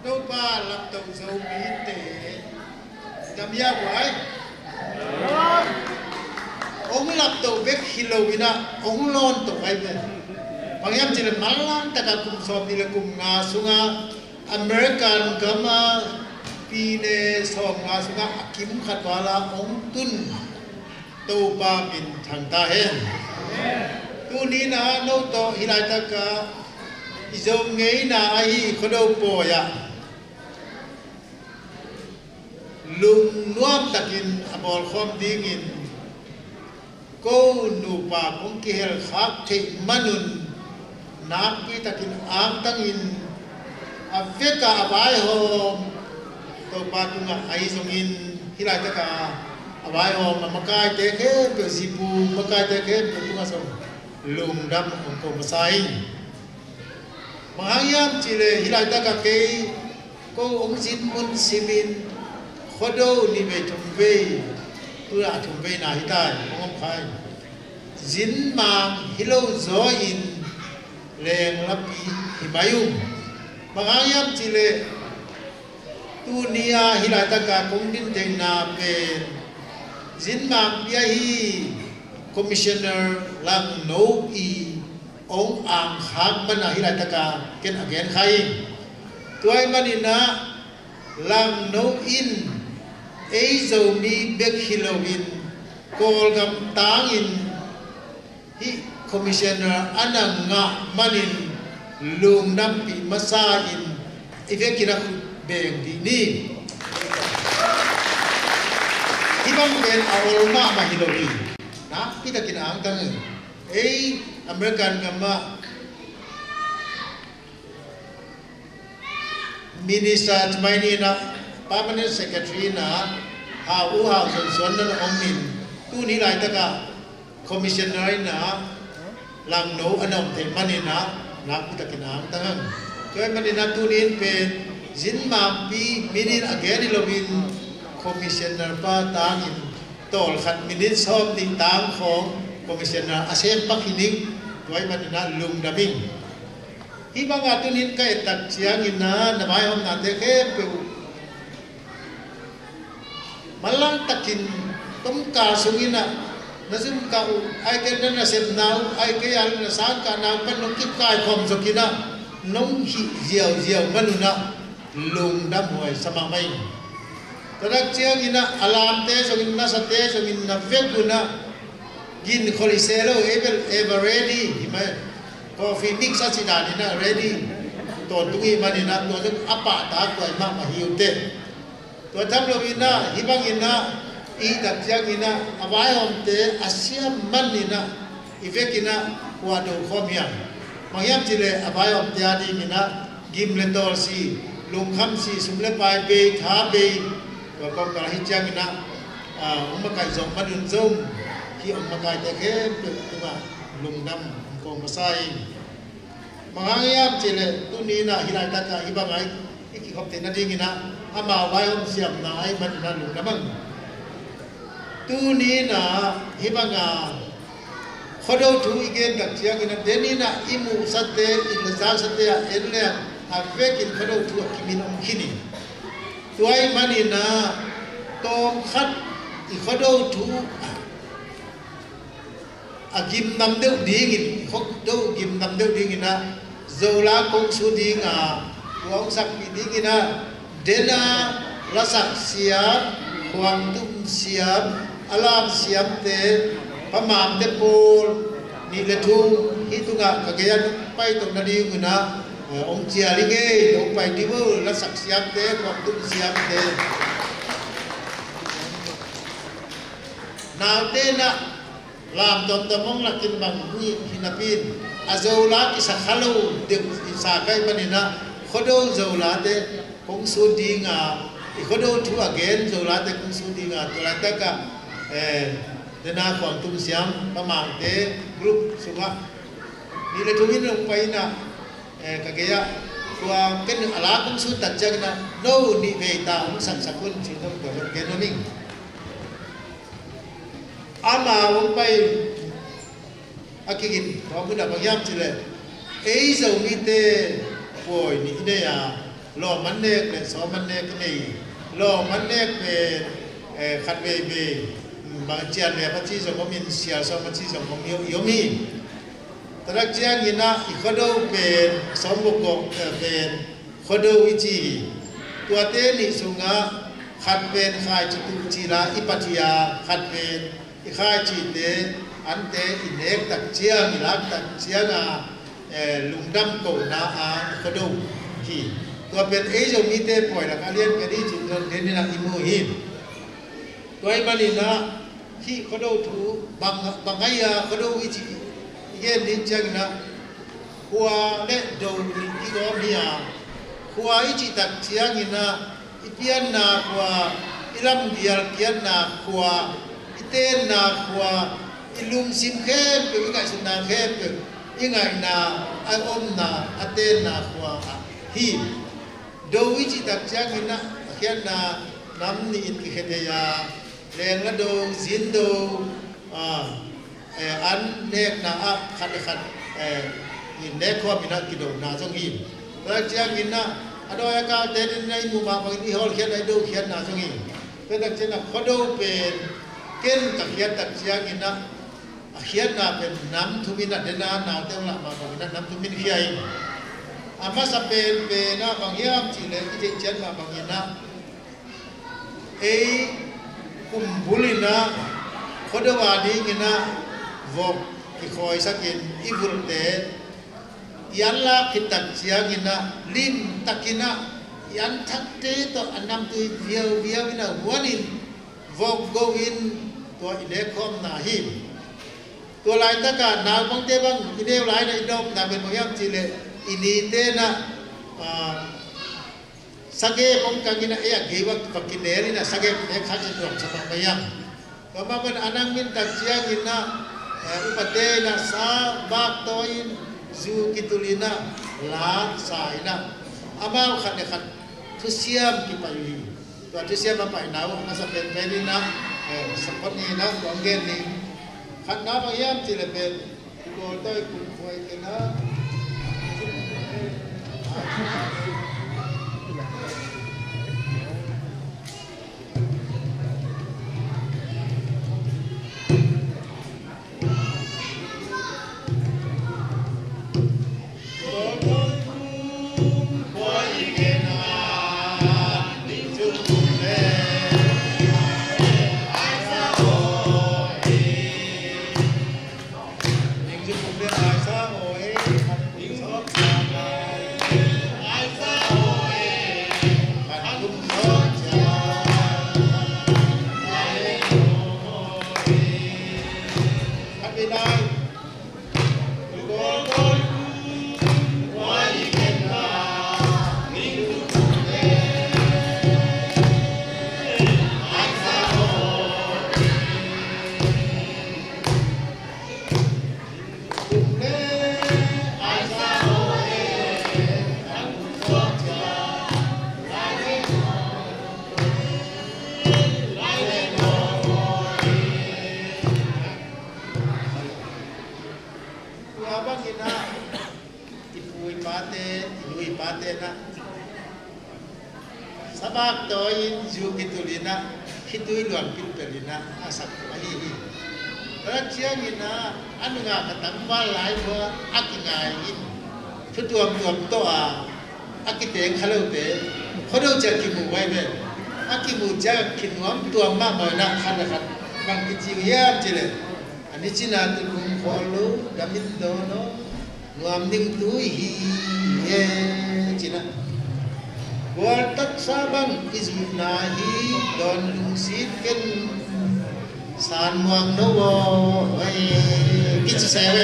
đâu ba lập tổng dấu mỹ tế làm ya quái ông lập tổng vết Halloween ông lon tổng ai vậy bằng em chỉ là malang ta cả cùng sọp đi là cùng ngà sunga American gama pine sọp ngà sunga akim khát wala ông tun tàu ba bin thằng ta hen tu ni na nô to hilai ta cả izom ngei na ai khó đâu po ya lung nuam takin abol khom dingin ko nu pa kong kihel khak the manun nak pi takin ang tangin aveka abai hom to pa tunga ai songin hilai ta ka abai hom makai te ke pe sipu makai te ke tunga som lung dam ko masai mahayam chile hilai ta ka ke ko ong jin mun simin khodo ni ve thum ve tu la thum ve na hitai ong khai jin mang hilo zo in leng lapi himayum mahayam chile tu nia hilai ta ka kong din teng na pe jin mang pia hi commissioner lang no i ông ang khang mana hilai ta ka ken again khai tuai manina lang no in ei zo mi bek Halloween kol gam tang in hi commissioner ananga manin lung nam pi masa in ivekina beng di ni ibang ben awol ma ma Halloween na kita kina ang tang ei American gama minister tmaini na permanent secretary na ha son na omin tu ni lai ta ka commissioner na lang no anom te manina na kita kinang tangan toy manina tu nin pe jin ma pi minin again lovin commissioner pa tangin tol khat minin som ding tang khong commissioner asem pakining toy manina lung daming ibang atunin ka etak siang ina na mai hom na te ke pe malang takin tum ka sungina nasum ka ai ke na sem nau ai ke al na sang ka na pan nong kip kai khom zokina nong hi ziao manuna lung dam hoi sama mai tadak chiang ina alam te songin na sa te songin na vekuna gin kholiselo ever ready himai coffee mix asidani na ready to tungi manina to apa ta ko ma ma hiute to tham lo ina hibang ina i dak jang ina awai hom te asia manina ivekina kwa do khomia mangyam chile awai hom te adi mina gim le tol si lung kham si sumle pai be tha be ko kom ka hi jang ina umakai zong manun zong hi umakai te ke tuma lung dam ko masai mangyam chile tu ni na hilai ta ka ibangai iki hop te na ding ina ama wai om siam na ai man na lu namang tu ni na hibanga khodo thu igen dak chiang ina deni na imu satte ilza satte ya elle avekin khodo thu kimin om khini tuai mani na tom khat i khodo thu agim nam deu dingin khodo gim nam deu dingina zola kong su dinga wong sak dingina dena lasak siap huang tum siap alam siap te pamam te pol ni letung hitunga kagayan pai to nadi guna ong chia linge ong pai dibu lasak siap te huang tum siap te now te na lam tom tomong lakin bang ni hinapin azola kisakhalu de isakai manina khodo zola te kung su dinga ikodo tu again zola te kung su dinga tola ta ka dena kwang tum siam pamang te group suga ni le tumin long pai na kageya kwa ken ala kung su tat jag na no ni ve ta ung sang sakun chi dom ko ke no ning ama ung pai akigin ko bu da bagyam chile ei zo mi te poi ni ne ya lo man nek le so man nek ni lo man nek pe khat be be bang chian le pa chi so ko min sia so ma chi so ko yo mi tarak chiang ina I khodo pe som ko pe khodo ichi tua te ni sunga khat pen khai chi tu chi la ipatia khat pen I khai chi te an te inek tak chiang ilak tak chiang lung dam ko na khodo ki tua pen e jo mi te poi la alien pe di chi don den na imu him toy malina ki khodo thu bangaya khodo ichi yen din chang na kwa le do ni go mia kwa ichi tak chiang ina ipian na kwa ilam dial kian na kwa iten na kwa ilum sim khem pe ga sun na khem pe ingai na ai om na aten na kwa hi do ichi tak chiang ina kian na nam ni in ki khete ya leng la do zin do an nek na khat khat in nek ko mina ki do na jong hi tak chiang ina ado ya ka te din nai mu ma bang ni hol khian ai do khian na jong hi pe tak chen na khodo pe ken ka khian tak chiang ina khian na pe nam thu min na de na na te la ma bang na nam thu min khiai ama sa pe na bang yam chi le ki chen ma bang ina kumbulina khodo wa di ina vok ki khoi sakin ivul te yanla khitak chiang ina lim takina yan thakte to anam tu viau ina wanin vok go in to ile khom na hi to lai ta ka na bang te bang ine lai na idom na ben moyam chile ini te na sage pong kangina ya gewak pakineri na sage e khaji dok sa mayam kamaban anang min tak chiang ina upate na sa bak toin zu kitulina la saina amal khat khat thusiam ki pai to thusiam pa pai naw na sa pen penina sapot ni na banggen ni khat na mayam chile pen ko toy ku khoi kena sabak toin ju kitulina hitui luan pitpelina asak ahi rachiang ina anunga katamba lai bo akingai in thutuam tuam to akiteng khalote khodo chaki mu wai be akimu ja kinwam tuam ma ma na khan khan bang kichi yam chile ani china tu kum kholo damit do no nuam ding tu hi ye china Wal tak sabang izinahi don lusit ken san muang no wo kichi sewe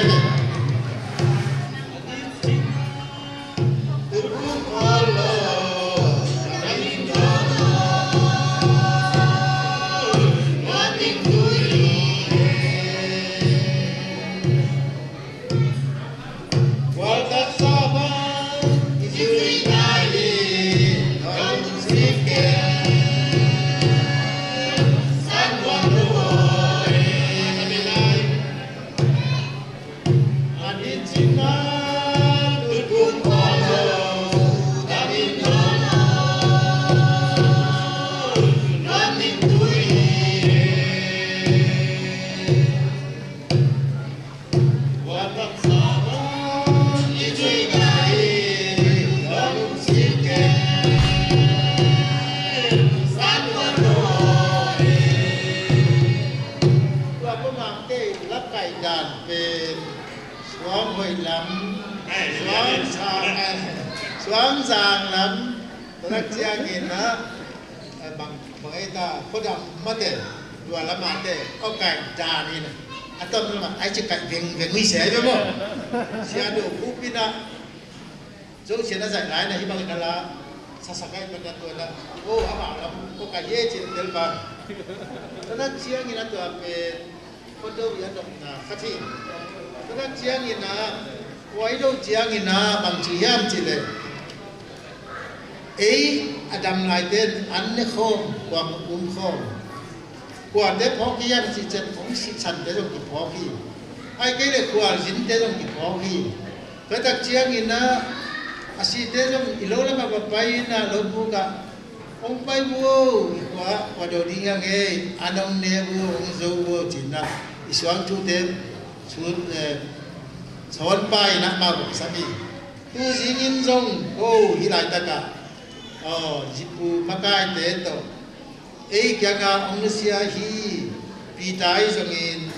quán giang lắm tôi chia nghìn á bằng ấy ta có đầm mất để đùa lắm mà để có cảnh trà đi này anh tâm là ai chỉ cảnh về nguy xé đúng không xe đồ cũ pina chỗ xe nó giải lái này như bằng là sa cái bên đó tôi là ô à bảo là có cái gì trên del bằng tôi chia nghìn là tôi về con đâu bị động là phát triển tôi chia nghìn là quay đâu chia nghìn là bằng chữ hiểm chỉ là ấy Adam lại tên anh nó không quăng không quả thế phó kia chỉ chân phóng sĩ sản thế trong cái phó kia ai cái này quả dính thế trong cái phó kia cái đặc trưng như na asi thế trong ilo là mà bay na lâu bu cả ông bay bu quả đồ đi ngang nghe anh ông nè bu ông dâu bu chỉ na isuang chú thêm chú son bay na mà cũng sami tu dính in trong ô hi lại ta cả jipu makai te to ei kya nga ongsia hi pitai zongin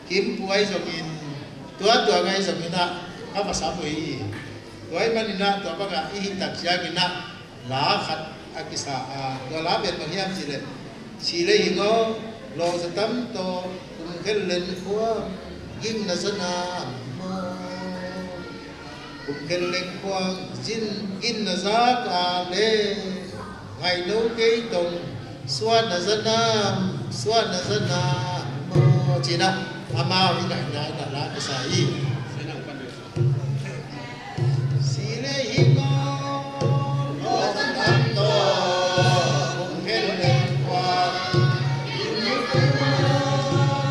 kimpuai zongin tua ngai zongina apa sabui tuai manina to banga i tak siangina la khat akisa to la bet mangiam sile hingo lo satam to kumkhel len khwa gim na sana kumkhel len khwa jin gin na za ka le ngày nấu cây tùng xuân là dân nam chỉ nào ama với cảnh này là lá cái sài xí lê hi con lo dân nam to cùng hết lên qua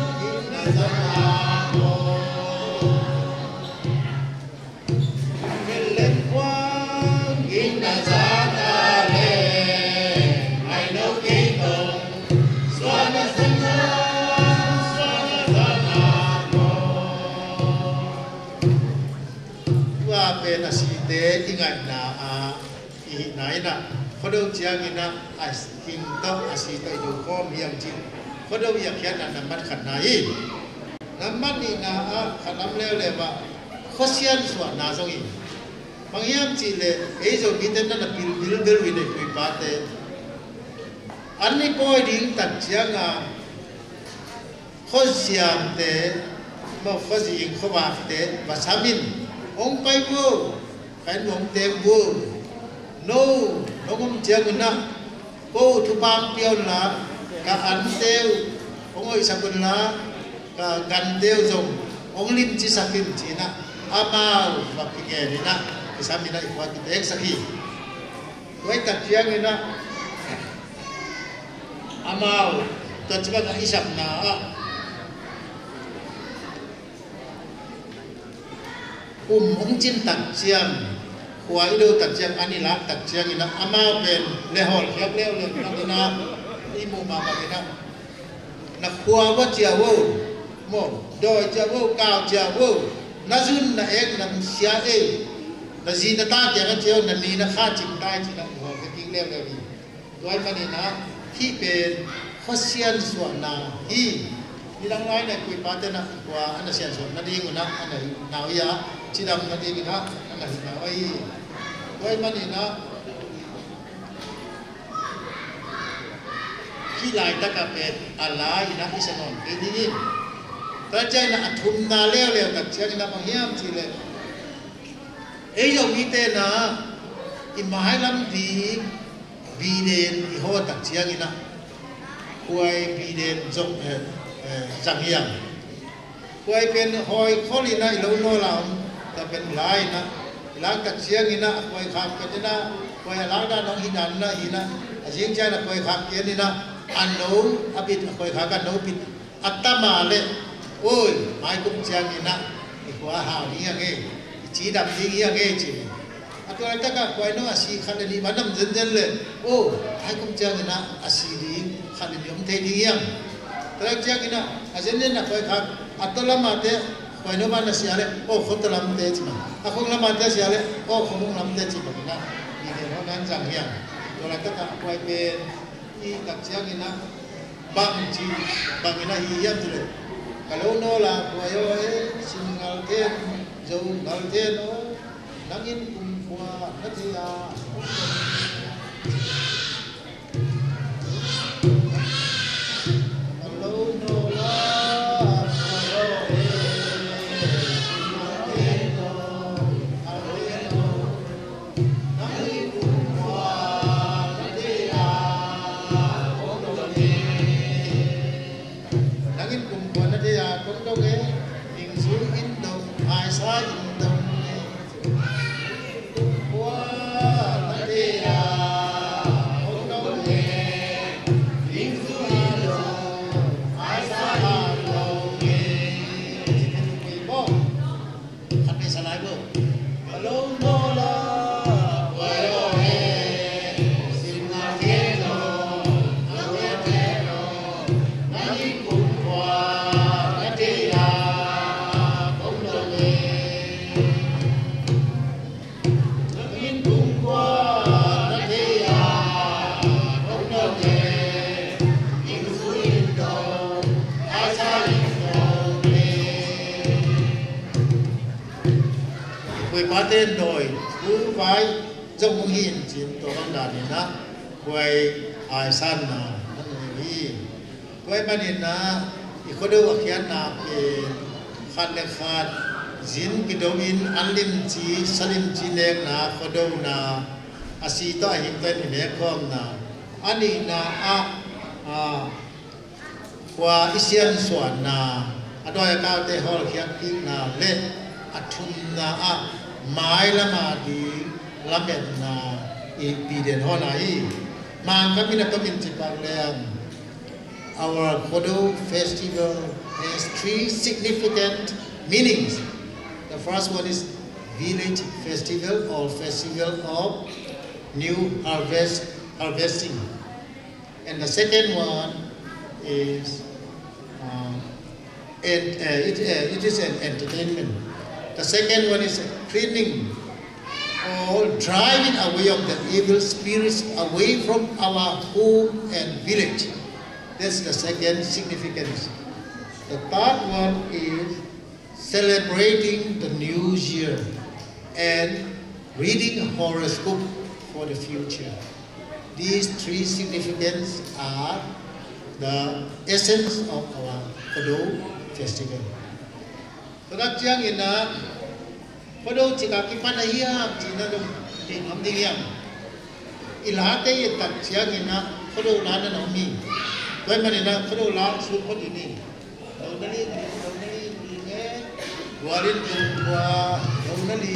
in là dân nam cùng hết lên qua in là dân bên là sĩ tế in ngày na i nãy na có đâu chiang in na kinh tông sĩ tế dù có miệng chín có đâu việc hiện là nằm mắt khẩn này nằm mắt đi na khẩn lắm leo lẹ mà khó xiên xóa na xong in bằng hiểm chỉ lệ ấy rồi nghĩ đến là bil vì này quỳ bát thế anh ấy coi đến tận chiang khó xiêm thế mà khó gì khó bạc thế và sáng min ông bay vô cái ông đẹp vô no nó cũng chưa gần nào cô thu bang tiêu là cả ăn tiêu ông ơi sao gần là cả gần tiêu dùng ông lim chỉ sao kim chỉ na ama và cái nghề này na cái sao mình lại qua cái đấy sao khi với tập chiang này na ama tôi chỉ có cái sập na ông chín tạc chiang khoai đâu tạc chiang anh là tạc chiang ina ama ben lê hol khéo leo lên nó na imu mà cái na na khoa vắt chiang vô một đôi chiang vô cao chiang vô na zun na ek na xia e na gì na ta chiang chiang na ni na khá chim tai chỉ na hồ cái kinh leo leo đi đôi mà ni na khi ben khó xiên xóa na hi đi đang nói này quý bà tên là qua anh là xiên xóa na đi ngon na anh là nào vậy chỉ đâm nó đi cái đó anh là nào ấy với mà này nó khi lại ta cà phê Allah ina isa non cái gì ta chơi là thùng na leo leo tập chơi là bằng hiểm chỉ là ấy giống như thế na imai lắm vì đền thì họ tập chơi như na quay vì đền rộng chẳng hiểm quay bên hồi khó đi na lâu lâu làm ta bên lại na lang tập chơi như na quay khám cái na quay lang ra nó hình ảnh na hình na riêng chơi là quay khám cái ni na anh nấu abit quay khám cái nấu bit atama le ôi mai cũng chơi như na quá hào đi nghe chỉ đam đi nghe chỉ tôi nói tất cả quay nó asi khăn đi mà nằm dần lên ô ai cũng chơi như na asi đi khăn đi ông thấy đi nghe tôi chơi như na dần dần là quay khám tôi làm mà thế quay nó bán là xí ale ô không tôi làm thế chứ mà không làm mà thế xí ale ô không làm thế chứ mà na đi để nó đang chẳng nghe tôi nói tất cả quay bên đi tập chơi như na bằng như na hiểm rồi kalau nó là quay ơi xin ngal thêm dầu ngal thêm nó nangin kumpuan นัทยาtên đổi cứ vai trong hiền chiến tổ văn đàn này quay ai san na anh ấy quay bên này na có đâu ở khian na khăn để khăn dính cái đầu in ăn lim chi salim chi nè na có đâu na asi to hình tên này com na anh ấy na qua isian soan na adoi cao te hol khian kinh na le athun na mai lama di lamen na ipiden honai man kami na kami tipaglean. Our Kodo festival has 3 significant meanings. The first one is village festival or festival of new harvesting, and the second one is it is an entertainment. The second one is cleaning or driving away of the evil spirits away from our home and village. That's the second significance. The third one is celebrating the new year and reading horoscope for the future. These 3 significances are the essence of our Kodo festival. Kodak chiang ina Kodo chika ki panahia china dum tin am dingam ilate yetak chiang ina Kodo la na nomi koi manina Kodo la su ko dini donali ne warin kwa donali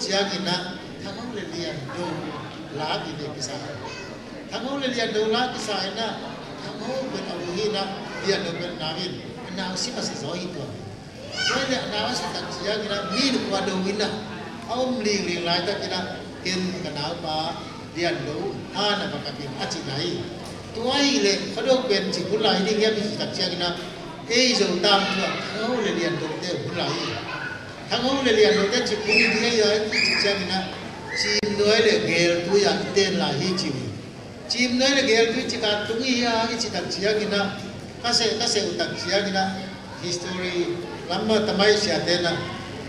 Chiangina, Tango Lilian do la di Pisa. Tango Lilian do la Pisana, Tango Ben Aluhina, Dian do Ben Navin, and now Simas is Oito. When the announcement that Chiangina mean Wadowina, only like that in Kanapa, Dian do, Hana Bakapin, Achinai. Tuaile, Kodo Ben Chipula, I think Chiangina, Azo down to Tango Lilian do Hulai. Thằng ông này liền nói cái chuyện cũng như thế rồi, chim na, chim nói là ghé tôi ăn tên là hi chim nói là ghé tôi chỉ cần tung hi à, chỉ đặt chia cái na, các sẽ đặt chia cái na, history lắm mà tầm ấy sẽ tên na,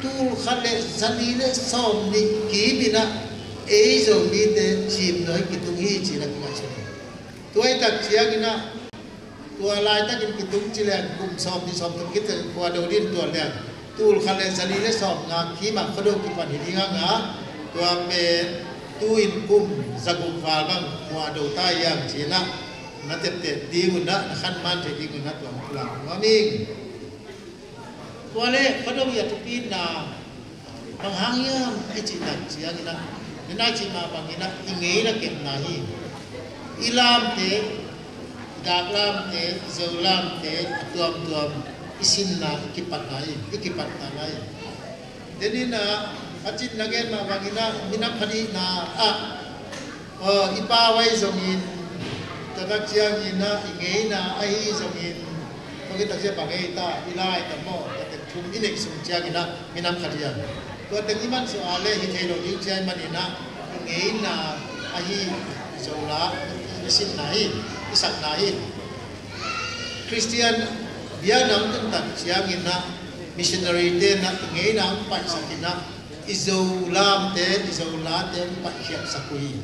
tu khát lệ dân đi lệ xóm đi kỹ bị na, ấy rồi bị thế chim nói cái tung hi chỉ là cái gì, tôi đặt chia cái na, tôi lại ta cái tung chỉ là cùng xóm đi xóm tung cái qua đầu tiên tôi là tu khăn lên sali lên sọp ngà khi mà có đâu kịp phần đi ngang ngà tua về tu in kum zagup vào bang qua đầu tay yang chỉ na nó tiếp tiếp đi mình đó khăn man thì đi mình đó tuần làm nó mình qua lẽ có đâu giờ tụi pin là bằng hàng nhá cái chị đặt chị anh na cái này chị mà bằng cái này nghĩ là kẹp này ilam thế Dak lam te, zau lam te, tuam isin na ikipat na. Jadi na acit nagen ma bangina minap hari na ipa wai zongin tadak siang ina ingei na ai zongin pagi tak siapa bagai ta ilai tamo tadak tum inek sung siang ina minap harian. Tua tengiman soale hitelo di siang manina ingei na ai zaula isin nahi. Isak nahi Christian dia nang tentang siang ina missionary te na ngei na pa sakina izolam te pa siap sakui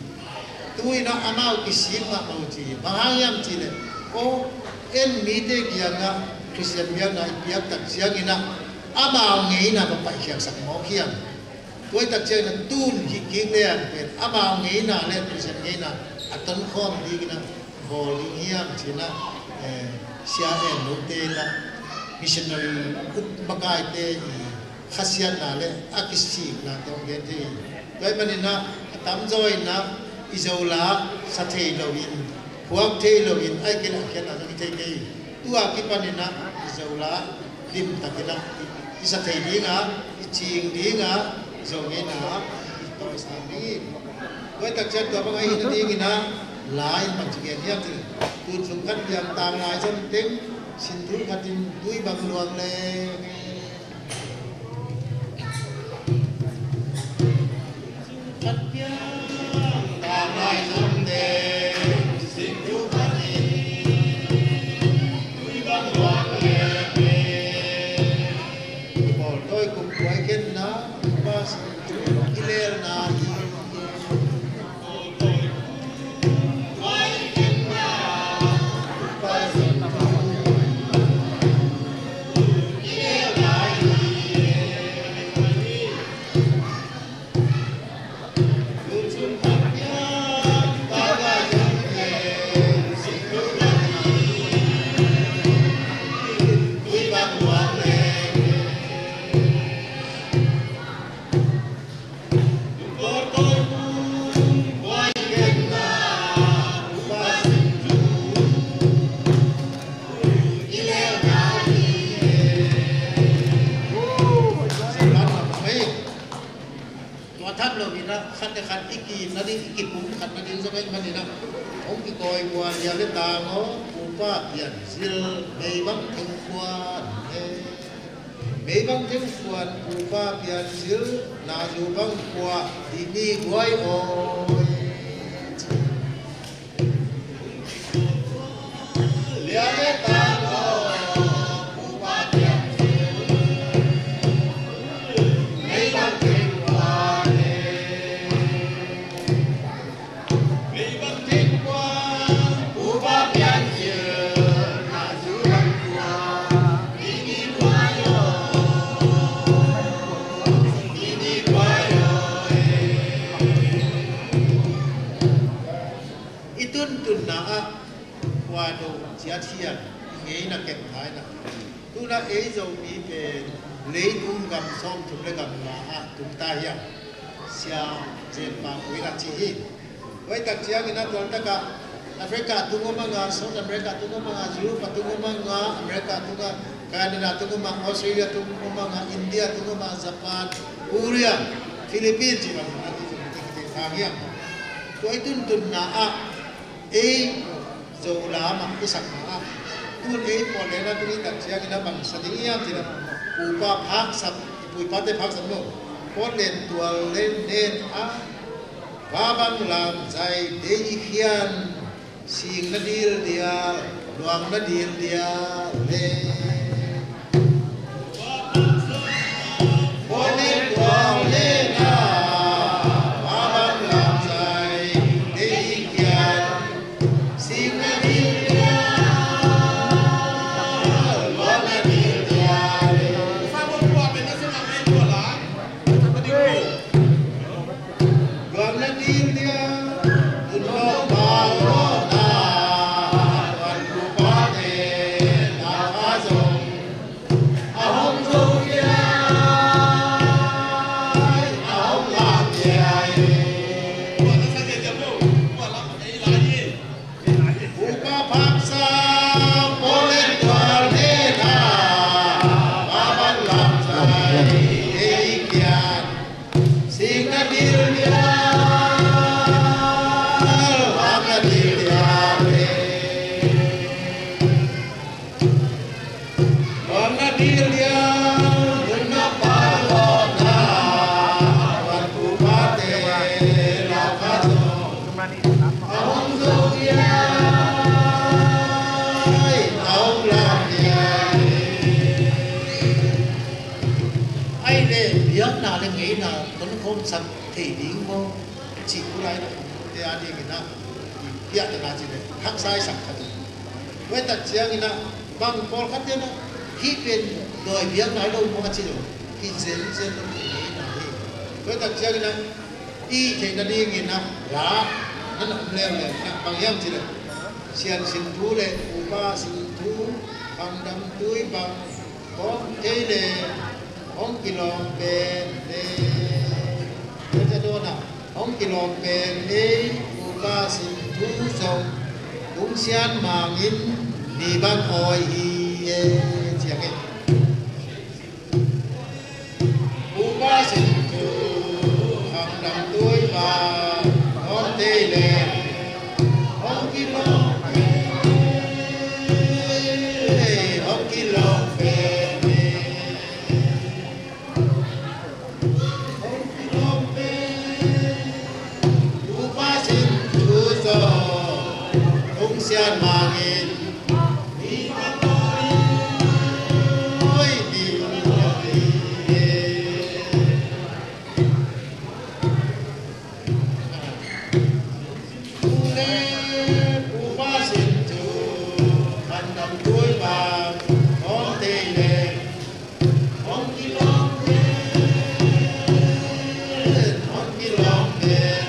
tu ina amau kisip ma mau ti bahayam ti le o en mi te gianga Christian dia na piak tak siang ina amau ngei na pa siap sak mo kiam tu tak chen na tun hi king le an pe amau ngei na le Christian ngei na aton khom di na Holy hiam cina siapa note na missionary bagai te khasiat na le akisi na tong gen te doi manina tamjoi na izola sathe lowin huak the lowin ai kena kena ni te ke tua ki panina izola dim takina isathe dinga iching dinga zongena to sami doi tak chat to bagai ni dingina lai bằng chữ kiện hiệp thì tuôn xuống cắt điểm tàng lại dân tính xin thứ cắt tin túi bằng luồng lên cắt điểm tàng lại dân tính xin thứ cắt tin túi bằng luồng lên bỏ đôi cùng quay kết ná ba killer na mấy băng thêm quần của ba biển xứ là dù băng qua thì đi quay ôi lihat ta của ba biển xứ mấy băng thêm quần mấy băng thêm quần của ba biển xứ là dù băng qua thì đi quay tun na qua đồ chia thiệt nghe na kẹp thái na tu na ấy dầu mi về lấy tung gam song chụp lấy gam na tung ta ya xia jem ba quý là chi hi với đặc chia cái na tuần ta cả Africa tung ngoma nga South America tung ngoma nga Europe tung ngoma nga America tung ngoma Canada tung ngoma Australia tung ngoma nga India tung ngoma Japan Korea Philippines chỉ bằng na thì thang ya tu ấy tun na ấy dầu lá mà cái sạch mà tuôn ấy còn lấy ra tôi đặt chia cái đó bằng sạch thì là bùi ba phác sạch bùi ba tê phác sạch đâu có lên tua lên ba băng làm dài để khian xiên nó đi đi đoàn nó đi lên có lên tua lên không sạch thì đi mô chỉ của lại là thế anh đi na hiện tại là gì đấy hắc sai sạch thật với tất chiang na bằng bol khát na khi bên đời việc nói đâu có chỉ được khi diễn đâu với tất chiang na y thế là đi na lá nó nằm leo leo bằng hiểm chỉ được xiên xin thú lệ upa xin thú bằng đâm túi bằng có thế lệ ông kilo bên lệ tôi sẽ đua nào ông kilo bên lệ upa xin thú sông cũng xiên mà nghìn đi bằng hồi chiang ấy upa xin thú bằng đâm túi bằng có thế lệ ông kilo xiên mà nghìn đi bằng ôi đi lê u ba xin tu hành động tuổi vàng con tê lê con đi long lên con đi long lên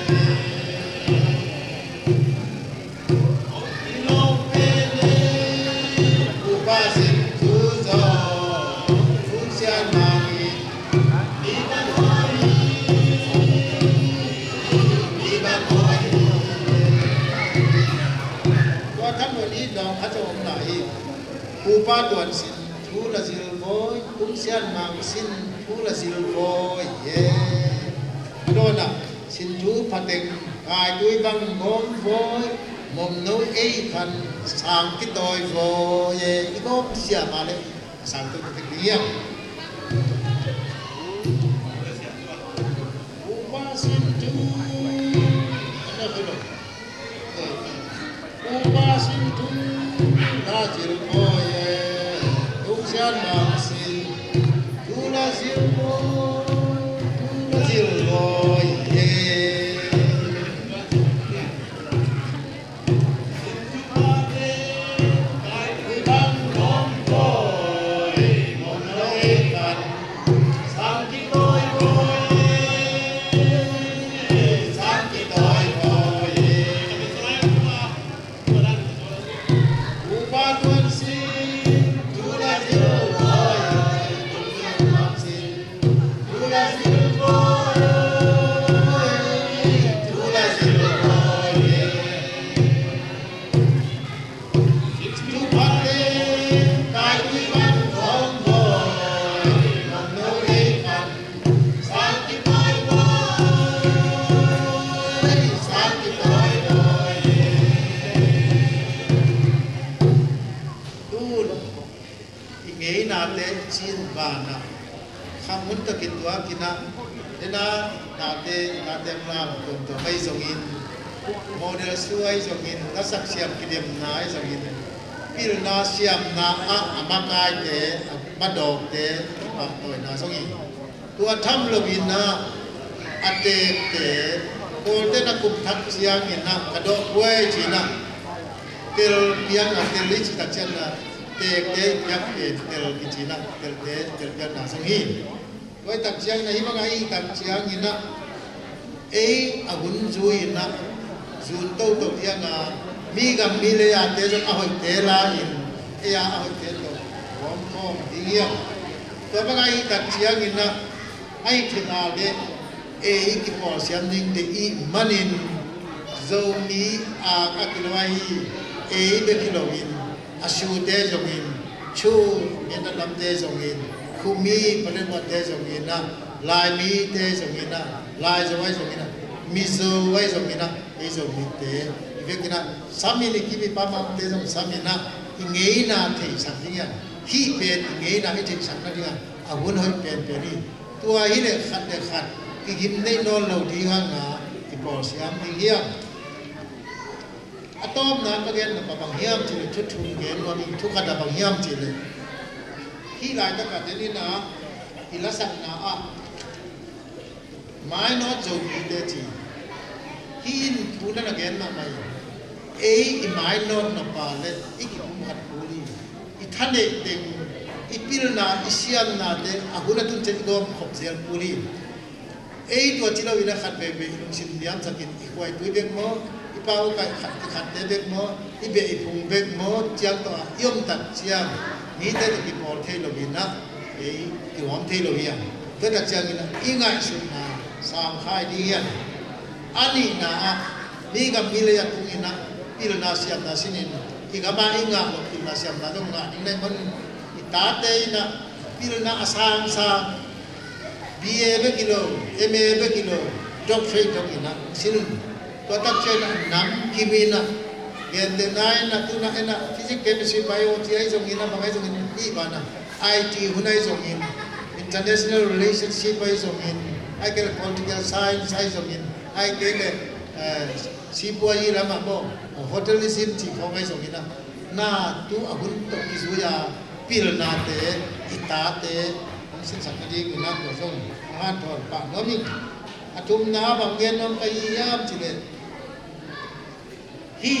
upa tuan sin thu là zil voi cũng xian mang sin thu là zil voi đó là sin thu phát định ai đuôi băng gom voi mồm nấu ấy phần sang cái đôi voi cái gom xian mà đấy sang tôi cái tiếng upa sin thu upa sin thu là zil voi xian mang sin thu là zil voi muốn thực hiệntua kina nên là nate làm cùng tổ bay zongin model suai zongin ta sắc siam kidim nai zongin pil na siam na amakai te madok te toi na zongin tua tham lovin na ate te kolte na kum thak siang in na kado kue china tel piang na tel lich ta chen na te yak tel kichina tel piang na zongin với tập chiang này mà ngay tập chiang như na ấy agun zui na zun tâu tâu tiang à mi gam mi le à te zo ahoy te la in e à ahoy te to rom kom dingia to mà ngay tập chiang như na ai thì nào de ấy cái bỏ xiêm ninh de i manin zo mi a akilwai ấy be kilowin asu te zongin chu en da lam te zongin khumi pada buat dia zongina lai mi te zongina lai zawai zongina mi zawai zongina e zongite ivekina sami ni kibi pamam te zong samina ingei na thei sakninga hi pen ingei na thei sakninga awun hoi pen peni tua hi le khat ki gim nei non lo di ha nga ti por siam ni hiya atom na ka gen na bang hiam chi chu thum gen no ni thu khat bang hiam chi le khi lại tất cả thế nên là thì là sẵn là mai nó rồi bị thế chỉ hin thu nó là cái mà mày ấy mai nó pa lên ít cũng hạt bùi ít thanh đệ tình ít pil na ít xiêm na để aku na tuh jadi gom khop sial bùi ấy tua chỉ là vì nó hạt về lung xin diam sakin ikwai bùi bek mo ipau kai hạt để bek mo ibe ipung bek mo chiang to yom tak chiang ni te ki bol thei lo bi na ấy ki hom thei lo hian ke tak chiang ina ingai sun na sang khai di hian ani na ni ga mi le ya tung ina pil na siam na sinin ki ga ba inga lo pil na siam na dong nga ning nei mon ita te ina pil na asang sang BA be kilo MA be kilo job free dong ina sin to tak chen nam kimina gen de nai na tu na ena physics chemistry biology ai jong ina bangai jong ina i bana IT hunai jong in international relationship ai jong in ai ke political science ai jong in ai ke le sipoi lama mo hotelism chi phong ai jong ina na tu ahun to kizuya pil na te ita te sin sakadi ina ko jong ha thon pa no mi atum na bang gen nom kai yam chi le hi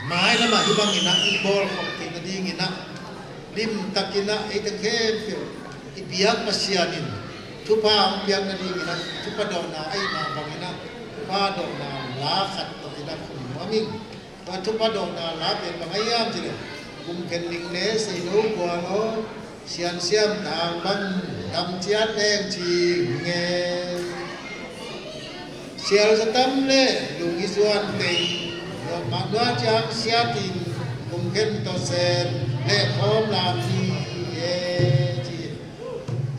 mai lama hi bang ina i bol khop ti na ding ina lim takina ai ta khem pil i biak pasianin thupa biak na ding ina thupa do na ai na bang ina thupa do na la khat to ina khum mami wa thupa do na la pen bang ai yam chi le kum ken ning ne sei no kwa lo sian siam tang ban dam chiat deng chi nge sial satam le lung isuan te yo ma dua chang sia tin kum ken to sen le khom la chi e chi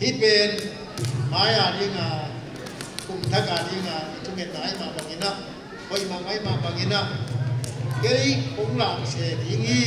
hi pen maya dinga kum thaka dinga tunge tai ma bangina koi ma ngai ma bangina gei kum la se dingi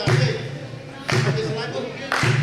Oke, Assalamualaikum.